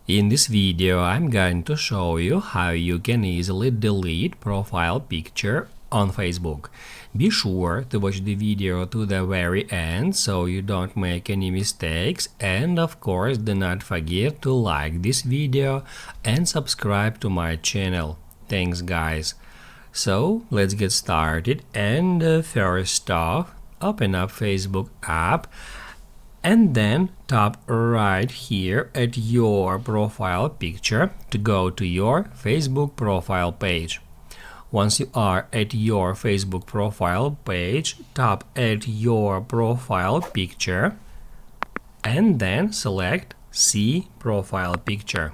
In this video, I'm going to show you how you can easily delete profile picture on Facebook. Be sure to watch the video to the very end so you don't make any mistakes, and of course do not forget to like this video and subscribe to my channel. Thanks guys. So let's get started, and first off, open up Facebook app and then tap right here at your profile picture to go to your Facebook profile page. Once you are at your Facebook profile page, tap at your profile picture and then select See Profile Picture.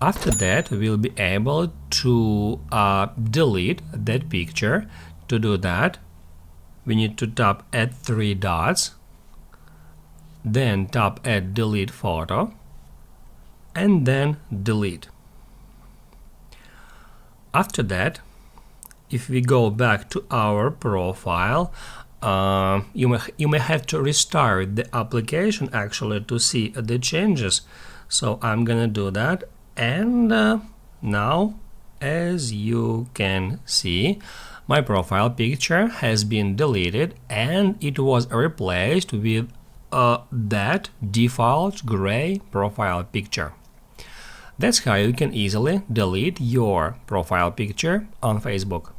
After that, we'll be able to delete that picture. To do that, we need to tap at three dots, then tap at Delete Photo, and then delete. After that, if we go back to our profile, you may have to restart the application actually to see the changes. So I'm gonna do that, and now, as you can see, my profile picture has been deleted and it was replaced with that default gray profile picture. That's how you can easily delete your profile picture on Facebook.